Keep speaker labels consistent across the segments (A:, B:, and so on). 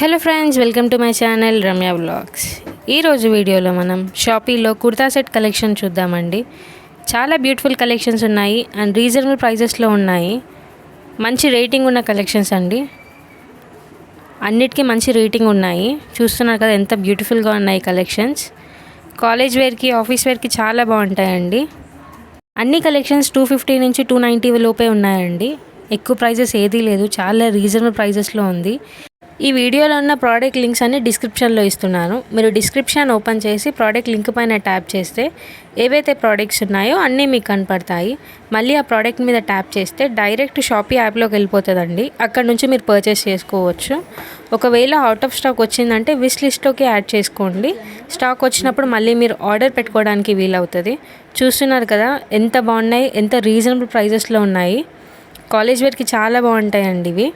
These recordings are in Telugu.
A: Hello friends, welcome to my channel Ramya vlogs. ఈరోజు వీడియోలో మనం షాపీలో కుర్తా సెట్ కలెక్షన్ చూద్దామండి. చాలా బ్యూటిఫుల్ కలెక్షన్స్ ఉన్నాయి అండ్ రీజనబుల్ ప్రైజెస్లో ఉన్నాయి. మంచి రేటింగ్ ఉన్న కలెక్షన్స్ అండి. అన్నిటికీ మంచి రేటింగ్ ఉన్నాయి. చూస్తున్నారు కదా ఎంత బ్యూటిఫుల్గా ఉన్నాయి కలెక్షన్స్. కాలేజ్ వేర్కి, ఆఫీస్ వేర్కి చాలా బాగుంటాయండి. అన్ని కలెక్షన్స్ 250 నుంచి 290 లోపే ఉన్నాయండి. ఎక్కువ ప్రైజెస్ ఏదీ లేదు, చాలా రీజనబుల్ ప్రైజెస్లో ఉంది. ఈ వీడియోలో ఉన్న ప్రోడక్ట్ లింక్స్ అన్ని డిస్క్రిప్షన్లో ఇస్తున్నాను. మీరు డిస్క్రిప్షన్ ఓపెన్ చేసి ప్రోడక్ట్ లింక్ పైన ట్యాప్ చేస్తే ఏవైతే ప్రోడక్ట్స్ ఉన్నాయో అన్నీ మీకు కనపడతాయి. మళ్ళీ ఆ ప్రోడక్ట్ మీద ట్యాప్ చేస్తే డైరెక్ట్ షాపీ యాప్లోకి వెళ్ళిపోతుందండి. అక్కడ నుంచి మీరు పర్చేస్ చేసుకోవచ్చు. ఒకవేళ అవుట్ ఆఫ్ స్టాక్ వచ్చిందంటే విష్ లిస్ట్లోకి యాడ్ చేసుకోండి. స్టాక్ వచ్చినప్పుడు మళ్ళీ మీరు ఆర్డర్ పెట్టుకోవడానికి వీలవుతుంది. చూస్తున్నారు కదా ఎంత బాగున్నాయి, ఎంత రీజనబుల్ ప్రైజెస్లో ఉన్నాయి. కాలేజ్ వేర్కి చాలా బాగుంటాయండి ఇవి.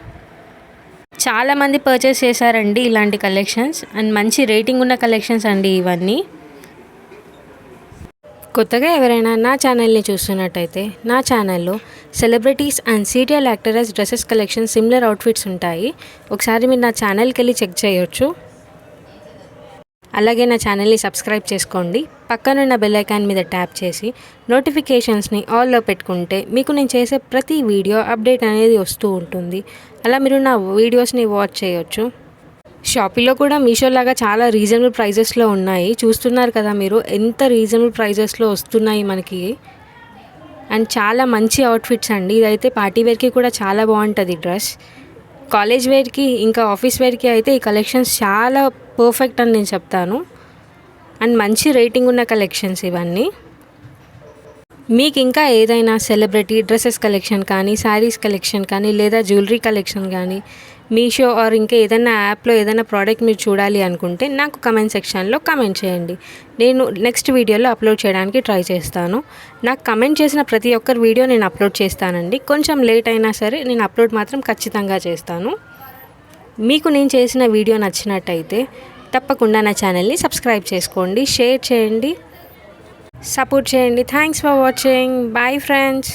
A: చాలామంది పర్చేస్ చేశారండి ఇలాంటి కలెక్షన్స్ అండ్ మంచి రేటింగ్ ఉన్న కలెక్షన్స్ అండి ఇవన్నీ. కొత్తగా ఎవరైనా నా ఛానల్ని చూస్తున్నట్టయితే నా ఛానల్లో celebrities and serial actors dresses collection similar outfits ఉంటాయి. ఒకసారి మీరు నా ఛానల్కి వెళ్ళి చెక్ చేయొచ్చు. అలాగే నా ఛానల్ని సబ్స్క్రైబ్ చేసుకోండి. పక్కనున్న బెల్ ఐకాన్ మీద ట్యాప్ చేసి నోటిఫికేషన్స్ని ఆల్లో పెట్టుకుంటే మీకు నేను చేసే ప్రతి వీడియో అప్డేట్ అనేది వస్తూ ఉంటుంది. అలా మీరు నా వీడియోస్ని వాచ్ చేయొచ్చు. షాపీలో కూడా మీషో లాగా చాలా రీజనబుల్ ప్రైజెస్లో ఉన్నాయి. చూస్తున్నారు కదా మీరు ఎంత రీజనబుల్ ప్రైజెస్లో వస్తున్నాయి మనకి. అండ్ చాలా మంచి అవుట్ఫిట్స్ అండి. ఇదైతే పార్టీ వేర్కి కూడా చాలా బాగుంటుంది డ్రెస్. కాలేజ్ వేర్కి ఇంకా ఆఫీస్ వేర్కి అయితే ఈ కలెక్షన్స్ చాలా పర్ఫెక్ట్ అని నేను చెప్తాను. అండ్ మంచి రేటింగ్ ఉన్న కలెక్షన్స్ ఇవన్నీ. మీకు ఇంకా ఏదైనా సెలబ్రిటీ డ్రెస్సెస్ కలెక్షన్ కానీ, శారీస్ కలెక్షన్ కానీ, లేదా జ్యువెలరీ కలెక్షన్ కానీ, మీషో ఆర్ ఇంకా ఏదైనా యాప్లో ఏదైనా ప్రోడక్ట్ మీరు చూడాలి అనుకుంటే నాకు కమెంట్ సెక్షన్లో కమెంట్ చేయండి. నేను నెక్స్ట్ వీడియోలో అప్లోడ్ చేయడానికి ట్రై చేస్తాను. నాకు కమెంట్ చేసిన ప్రతి ఒక్కరి వీడియో నేను అప్లోడ్ చేస్తానండి. కొంచెం లేట్ అయినా సరే నేను అప్లోడ్ మాత్రం ఖచ్చితంగా చేస్తాను. మీకు నేను చేసిన వీడియో నచ్చినట్టయితే తప్పకుండా నా ఛానల్ని సబ్స్క్రైబ్ చేసుకోండి, షేర్ చేయండి, సపోర్ట్ చేయండి. Thanks for watching. Bye friends.